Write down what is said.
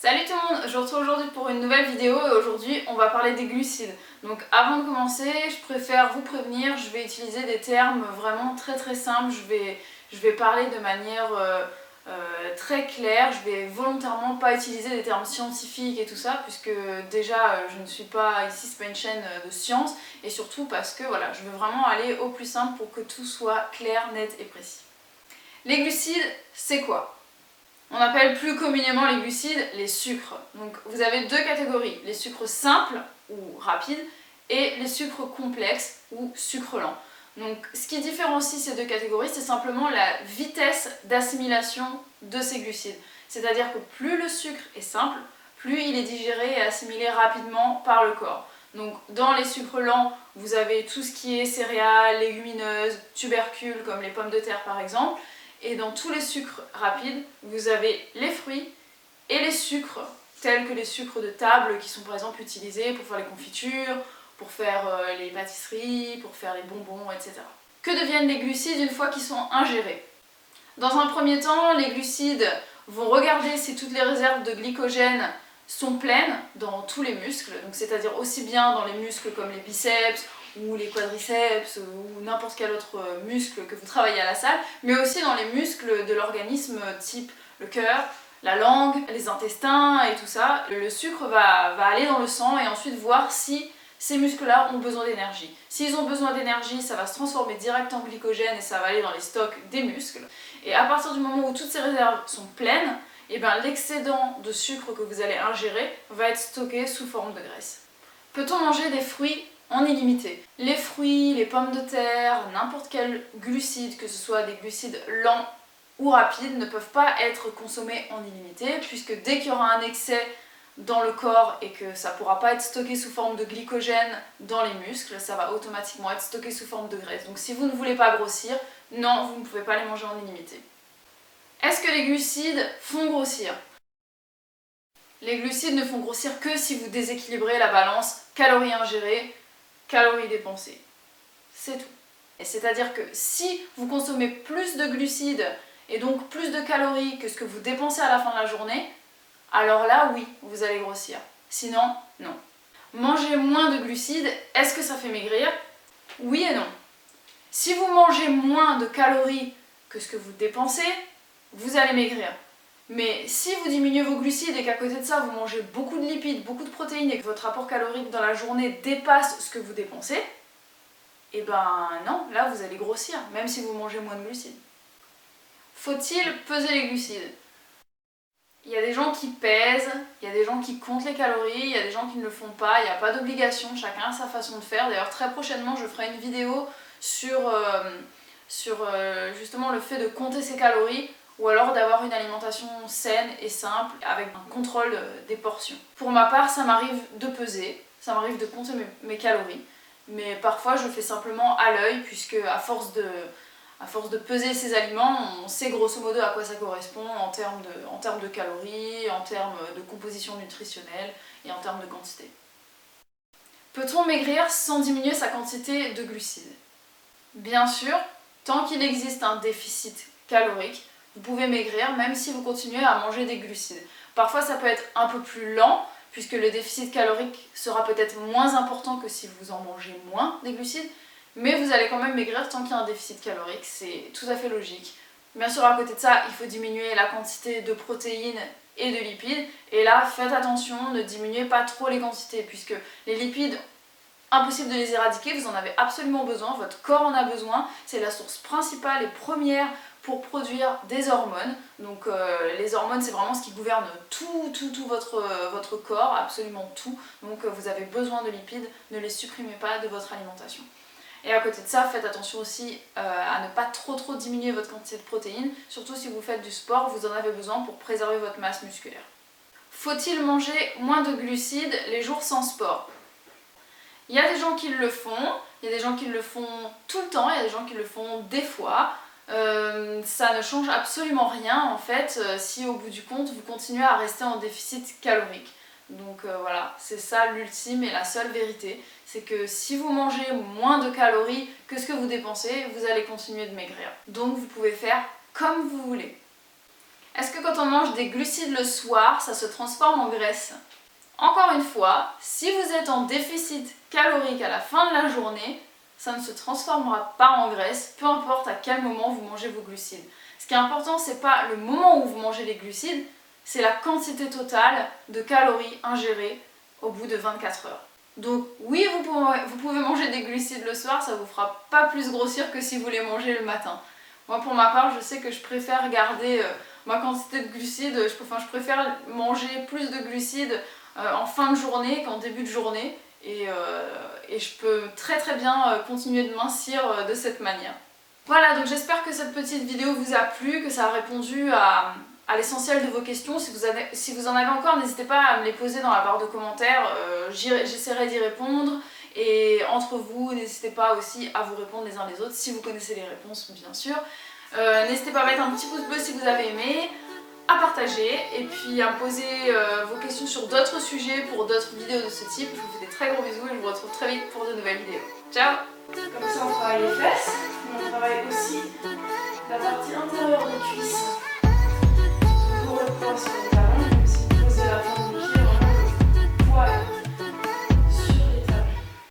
Salut tout le monde, je vous retrouve aujourd'hui pour une nouvelle vidéo et aujourd'hui on va parler des glucides. Donc avant de commencer, je préfère vous prévenir, je vais utiliser des termes vraiment très simples, je vais parler de manière très claire, je vais volontairement pas utiliser des termes scientifiques et tout ça puisque déjà je ne suis pas ici, c'est pas une chaîne de science et surtout parce que voilà, je veux vraiment aller au plus simple pour que tout soit clair, net et précis. Les glucides, c'est quoi ? On appelle plus communément les glucides les sucres. Donc vous avez deux catégories, les sucres simples ou rapides et les sucres complexes ou sucres lents. Donc ce qui différencie ces deux catégories, c'est simplement la vitesse d'assimilation de ces glucides. C'est-à-dire que plus le sucre est simple, plus il est digéré et assimilé rapidement par le corps. Donc dans les sucres lents, vous avez tout ce qui est céréales, légumineuses, tubercules comme les pommes de terre par exemple. Et dans tous les sucres rapides, vous avez les fruits et les sucres, tels que les sucres de table qui sont par exemple utilisés pour faire les confitures, pour faire les pâtisseries, pour faire les bonbons, etc. Que deviennent les glucides une fois qu'ils sont ingérés ? Dans un premier temps, les glucides vont regarder si toutes les réserves de glycogène sont pleines dans tous les muscles, donc c'est-à-dire aussi bien dans les muscles comme les biceps, ou les quadriceps ou n'importe quel autre muscle que vous travaillez à la salle, mais aussi dans les muscles de l'organisme type le cœur, la langue, les intestins et tout ça. Le sucre va aller dans le sang et ensuite voir si ces muscles-là ont besoin d'énergie. S'ils ont besoin d'énergie, ça va se transformer direct en glycogène et ça va aller dans les stocks des muscles. Et à partir du moment où toutes ces réserves sont pleines, et bien l'excédent de sucre que vous allez ingérer va être stocké sous forme de graisse. Peut-on manger des fruits en illimité? Les fruits, les pommes de terre, n'importe quel glucide, que ce soit des glucides lents ou rapides, ne peuvent pas être consommés en illimité, puisque dès qu'il y aura un excès dans le corps et que ça ne pourra pas être stocké sous forme de glycogène dans les muscles, ça va automatiquement être stocké sous forme de graisse. Donc si vous ne voulez pas grossir, non, vous ne pouvez pas les manger en illimité. Est-ce que les glucides font grossir ? Les glucides ne font grossir que si vous déséquilibrez la balance calories ingérées, calories dépensées. C'est tout. Et c'est-à-dire que si vous consommez plus de glucides et donc plus de calories que ce que vous dépensez à la fin de la journée, alors là, oui, vous allez grossir. Sinon, non. Manger moins de glucides, est-ce que ça fait maigrir ? Oui et non. Si vous mangez moins de calories que ce que vous dépensez, vous allez maigrir. Mais si vous diminuez vos glucides et qu'à côté de ça vous mangez beaucoup de lipides, beaucoup de protéines et que votre apport calorique dans la journée dépasse ce que vous dépensez, et ben non, là vous allez grossir, même si vous mangez moins de glucides. Faut-il peser les glucides ? Il y a des gens qui pèsent, il y a des gens qui comptent les calories, il y a des gens qui ne le font pas, il n'y a pas d'obligation, chacun a sa façon de faire. D'ailleurs très prochainement je ferai une vidéo sur justement le fait de compter ses calories, ou alors d'avoir une alimentation saine et simple avec un contrôle des portions. Pour ma part, ça m'arrive de peser, ça m'arrive de compter mes calories, mais parfois je fais simplement à l'œil puisque à force de peser ces aliments, on sait grosso modo à quoi ça correspond en termes de calories, en termes de composition nutritionnelle et en termes de quantité. Peut-on maigrir sans diminuer sa quantité de glucides ? Bien sûr, tant qu'il existe un déficit calorique, vous pouvez maigrir même si vous continuez à manger des glucides. Parfois ça peut être un peu plus lent puisque le déficit calorique sera peut-être moins important que si vous en mangez moins des glucides, mais vous allez quand même maigrir tant qu'il y a un déficit calorique, c'est tout à fait logique. Bien sûr à côté de ça, il faut diminuer la quantité de protéines et de lipides, et là faites attention, ne diminuez pas trop les quantités puisque les lipides, impossible de les éradiquer, vous en avez absolument besoin, votre corps en a besoin, c'est la source principale et première pour produire des hormones. Donc les hormones c'est vraiment ce qui gouverne tout votre corps, absolument tout. Donc vous avez besoin de lipides, ne les supprimez pas de votre alimentation. Et à côté de ça, faites attention aussi à ne pas trop diminuer votre quantité de protéines, surtout si vous faites du sport, vous en avez besoin pour préserver votre masse musculaire. Faut-il manger moins de glucides les jours sans sport ? Il y a des gens qui le font, il y a des gens qui le font tout le temps, il y a des gens qui le font des fois. Ça ne change absolument rien en fait si au bout du compte vous continuez à rester en déficit calorique. Donc voilà, c'est ça l'ultime et la seule vérité, c'est que si vous mangez moins de calories que ce que vous dépensez, vous allez continuer de maigrir. Donc vous pouvez faire comme vous voulez. Est-ce que quand on mange des glucides le soir, ça se transforme en graisse? Encore une fois, si vous êtes en déficit calorique à la fin de la journée, ça ne se transformera pas en graisse, peu importe à quel moment vous mangez vos glucides. Ce qui est important, c'est pas le moment où vous mangez les glucides, c'est la quantité totale de calories ingérées au bout de 24 heures. Donc oui, vous pouvez manger des glucides le soir, ça vous fera pas plus grossir que si vous les mangez le matin. Moi pour ma part, je sais que je préfère garder ma quantité de glucides, je préfère manger plus de glucides en fin de journée qu'en début de journée. Et je peux très bien continuer de mincir de cette manière. Voilà, donc j'espère que cette petite vidéo vous a plu, que ça a répondu à l'essentiel de vos questions. Si vous en avez encore, n'hésitez pas à me les poser dans la barre de commentaires, j'essaierai d'y répondre. Et entre vous, n'hésitez pas aussi à vous répondre les uns les autres, si vous connaissez les réponses bien sûr. N'hésitez pas à mettre un petit pouce bleu si vous avez aimé, à partager et puis à me poser vos questions sur d'autres sujets pour d'autres vidéos de ce type. Je vous fais des très gros bisous et je vous retrouve très vite pour de nouvelles vidéos. Ciao! Comme ça on travaille les fesses, mais on travaille aussi la partie intérieure des cuisses pour le poids sur